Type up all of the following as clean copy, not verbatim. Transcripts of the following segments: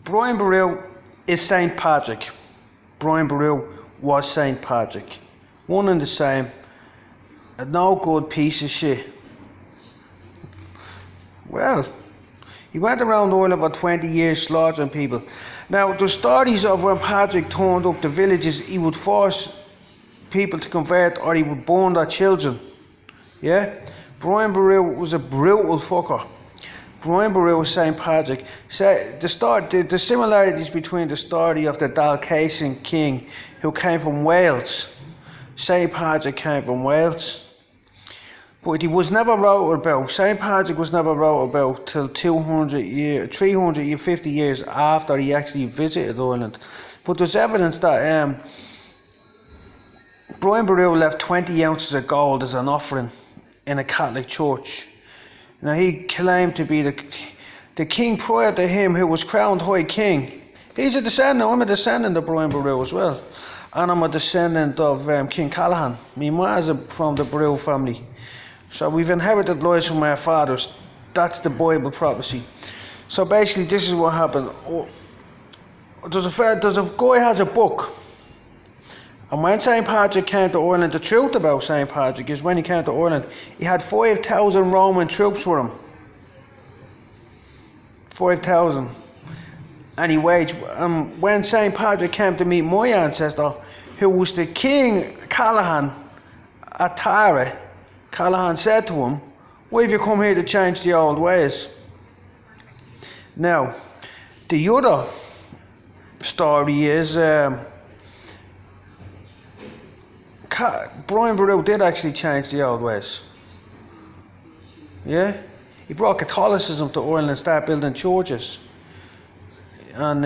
Bryan Brou is St. Patrick. Bryan Brou was St. Patrick. One and the same. A no good piece of shit. Well, he went around Ireland for 20 years slaughtering people. Now, the stories of when Patrick turned up the villages, he would force people to convert or he would burn their children. Yeah? Bryan Brou was a brutal fucker. Bryan Brou was St. Patrick. So the similarities between the story of the Dalcassian king who came from Wales. St. Patrick came from Wales. But he was never wrote about. St. Patrick was never wrote about till 350 years after he actually visited Ireland. But there's evidence that Bryan Brou left 20 ounces of gold as an offering in a Catholic church. Now he claimed to be the king prior to him who was crowned high king. He's a descendant. I'm a descendant of Bryan Brou as well. And I'm a descendant of King Callahan. My ma's from the Brou family. So we've inherited lives from our fathers. That's the Bible prophecy. So basically this is what happened. There's a guy has a book. And when St. Patrick came to Ireland, the truth about St. Patrick is when he came to Ireland, he had 5,000 Roman troops with him. 5,000. And he waged, when St. Patrick came to meet my ancestor, who was the King Callahan at Tara, Callahan said to him, "Why have you come here to change the old ways?" Now, the other story is Bryan Brou did actually change the old ways. Yeah? He brought Catholicism to Ireland and started building churches. And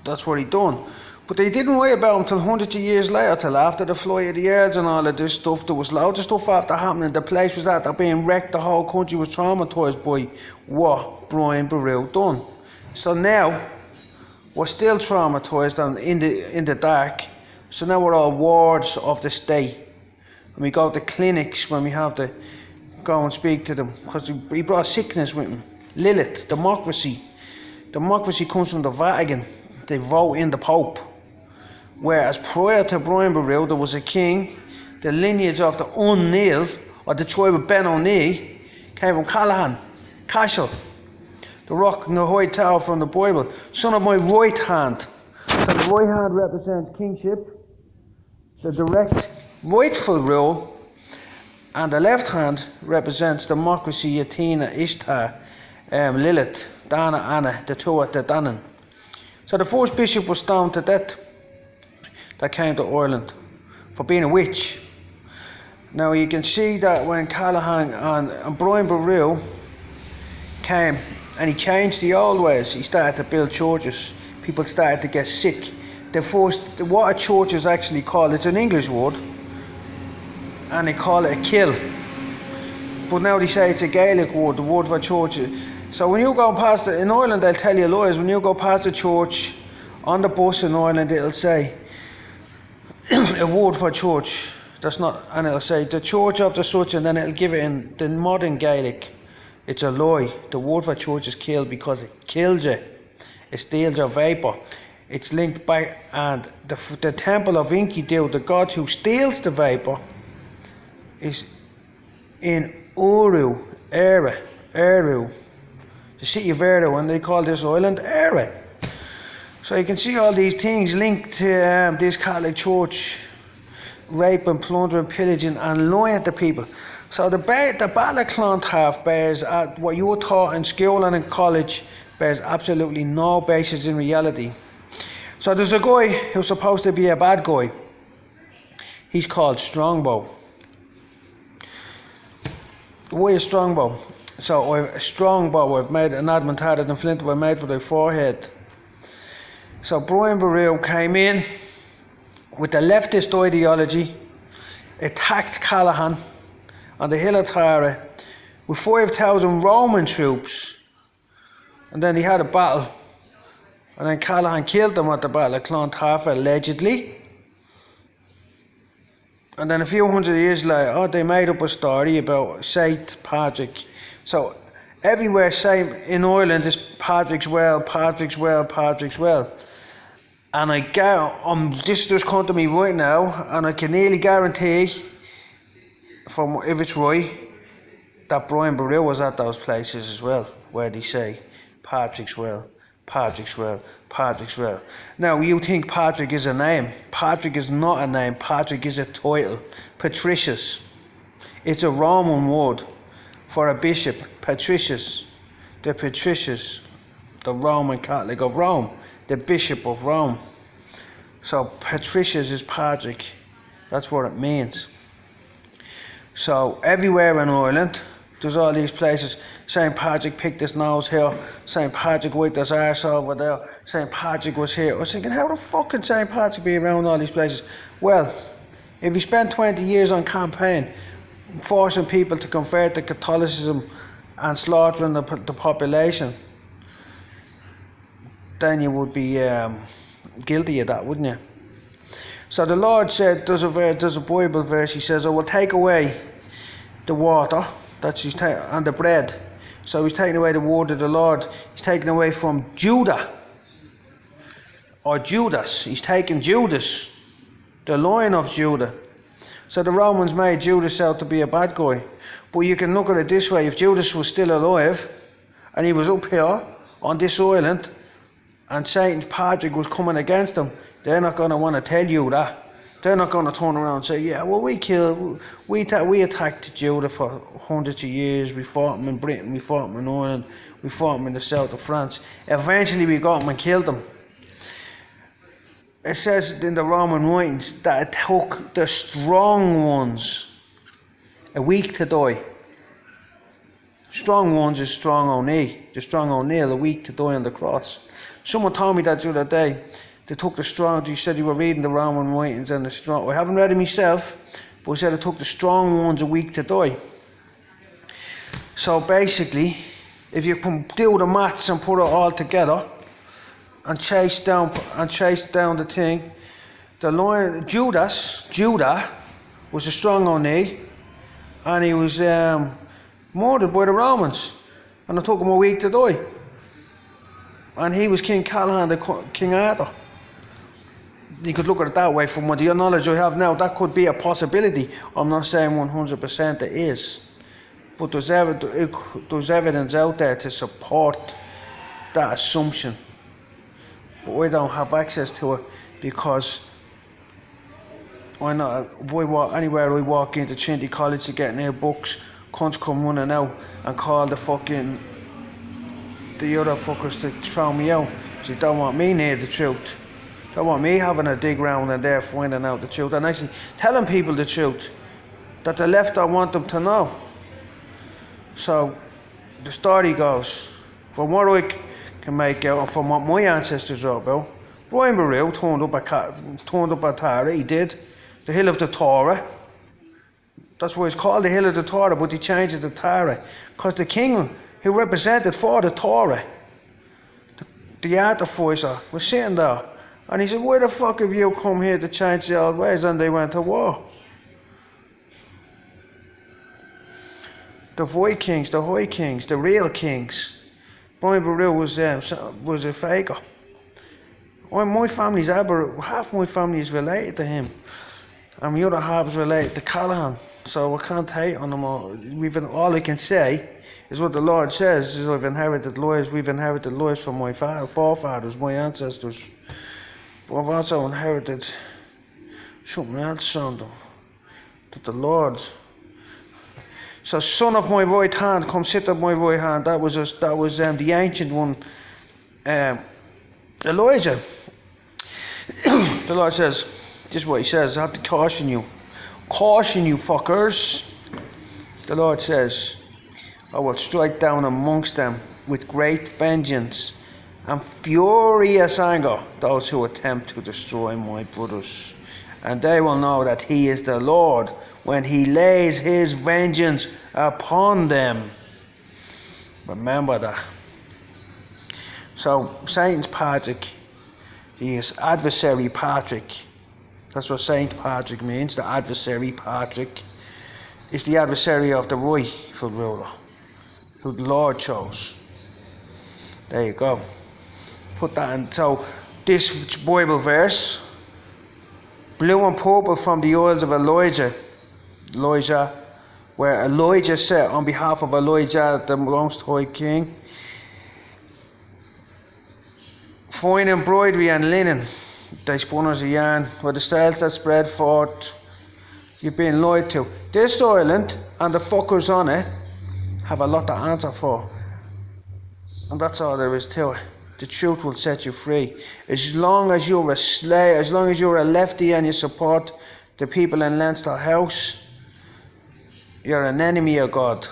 that's what he done. But they didn't write about him till hundreds of years later, till after the flight of the Earls and all of this stuff. There was loads of stuff after happening. The place was after being wrecked. The whole country was traumatised by what Bryan Brou done. So now, we're still traumatised and in the dark. So now we're all wards of the state. And we go to clinics when we have to go and speak to them. Because he brought sickness with him. Lilith, democracy. Democracy comes from the Vatican. They vote in the Pope. Whereas prior to Bryan Brou, there was a king, the lineage of the O'Neill, or the tribe of Ben O'Neill, came from Callahan, Cashel, the rock in the high tower from the Bible, son of my right hand. So the right hand represents kingship, the direct, rightful rule, and the left hand represents democracy, Athena, Ishtar, Lilith, Dana, Anna, the two at the Dannan. So the first bishop was stoned to death that came to Ireland for being a witch. Now you can see that when Callahan and Bryan Brou came and he changed the old ways, he started to build churches. People started to get sick. What a church is actually called, it's an English word, and they call it a kill. But now they say it's a Gaelic word, the word for church. So when you go past in Ireland, they'll tell you lies. When you go past the church on the bus in Ireland, it'll say a word for church. That's not, and it'll say the church of the such, and then it'll give it in the modern Gaelic. It's a lie. The word for church is kill because it kills you. It steals your vapor. It's linked back, and the temple of Enkidu, the god who steals the vapor, is in Uru, the city of Eru, and they call this island Eru. So you can see all these things linked to this Catholic Church, rape and plunder and pillaging and lying to people. So the Battle of Clontarf bears, what you were taught in school and in college, bears absolutely no basis in reality. So there's a guy who's supposed to be a bad guy. He's called Strongbow. Why is Strongbow? So a strongbow, I've made an adamant harder than flint, I made for their forehead. So Bryan Brou came in with the leftist ideology, attacked Callahan on the hill of Tara with 5,000 Roman troops, and then he had a battle, and then Callahan killed them at the Battle of Clontarf allegedly. And then a few hundred years later, they made up a story about St. Patrick. So everywhere, same in Ireland, is Patrick's Well, Patrick's Well, Patrick's Well. And this just come to me right now, and I can nearly guarantee, from if it's right, that Bryan Brou was at those places as well, where they say Patrick's Well, Patrick's Well, Patrick's Well. Now you think Patrick is a name. Patrick is not a name. Patrick is a title. Patricius. It's a Roman word for a bishop. Patricius. The Patricius. The Roman Catholic of Rome. The Bishop of Rome. So Patricius is Patrick. That's what it means. So everywhere in Ireland, there's all these places. St. Patrick picked his nose here. St. Patrick wiped his arse over there. St. Patrick was here. I was thinking, how the fuck can St. Patrick be around all these places? Well, if he spent 20 years on campaign forcing people to convert to Catholicism and slaughtering the population, then you would be guilty of that, wouldn't you? So the Lord said, there's a Bible verse, he says, I will take away the water and the bread. So he's taking away the word of the Lord. He's taking away from Judah, or Judas. He's taking Judas, the Lion of Judah. So the Romans made Judas out to be a bad guy. But you can look at it this way, if Judas was still alive, and he was up here on this island, and Satan's Patrick was coming against him, they're not going to want to tell you that. They're not going to turn around and say, yeah, well, we attacked Judah for hundreds of years. We fought them in Britain, we fought them in Ireland, we fought them in the south of France. Eventually we got them and killed them. It says in the Roman writings that it took the strong ones a week to die. Strong ones is strong O'Neill. The strong O'Neill a week to die on the cross. Someone told me that the other day. They took the strong, you said you were reading the Roman writings and the strong. I haven't read it myself, but he said it took the strong ones a week to die. So basically, if you can do the maths and put it all together and chase down the thing, the Lion, Judah was a strong O'Neill, and he was murdered by the Romans, and it took him a week to die. And he was King Callahan, King Arthur. You could look at it that way. From the knowledge I have now, that could be a possibility. I'm not saying 100% it is, but there's evidence out there to support that assumption. But I don't have access to it because anywhere I walk into Trinity College to get near books, cunts come running out and call the other fuckers to throw me out. They don't want me near the truth. They want me having a dig round and there finding out the truth and actually telling people the truth that the left don't want them to know. So the story goes, from what I can make out and from what my ancestors are about, Bryan Brou turned up at Tara. He did, the hill of the Torah. That's why it's called the hill of the Torah, but he changed it to Tara because the king who represented for the Torah, the artificer, was sitting there. And he said, why the fuck have you come here to change the old ways? And they went to war. The Vikings, the High Kings, the real kings. Bryan Brou was a faker. My family's half my family is related to him. And the other half is related to Callahan. So I can't hate on them all. All I can say is what the Lord says, is we've inherited lives from my forefathers, my ancestors. But I've also inherited something else on them, that the Lord. So son of my right hand, come sit at my right hand. That was the ancient one, Elijah. The Lord says, this is what he says, I have to caution you fuckers. The Lord says, I will strike down amongst them with great vengeance and furious anger those who attempt to destroy my brothers. And they will know that he is the Lord when he lays his vengeance upon them. Remember that. So Satan's Patrick, his adversary Patrick, that's what Saint Patrick means, the adversary Patrick, is the adversary of the rightful ruler. who the Lord chose. There you go. Put that in. So this Bible verse, blue and purple from the oils of Elijah, where Elijah said on behalf of Elijah, the Most High King, fine embroidery and linen, they spun as a yarn, where the styles that spread forth, you've been lied to. This island and the fuckers on it have a lot to answer for. And that's all there is to it. The truth will set you free. As long as you're a slave, as long as you're a lefty and you support the people in Leinster House, you're an enemy of God.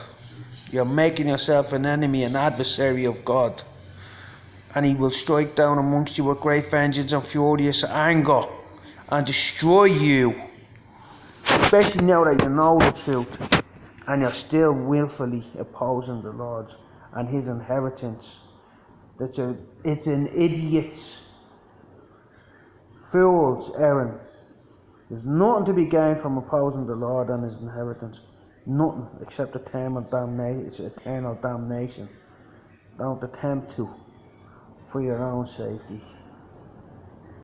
You're making yourself an enemy, an adversary of God. And he will strike down amongst you with great vengeance and furious anger and destroy you. Especially now that you know the truth and you're still willfully opposing the Lord and his inheritance. It's an idiot's, fool's errand. There's nothing to be gained from opposing the Lord and his inheritance. Nothing except eternal damnation. Don't attempt to, for your own safety.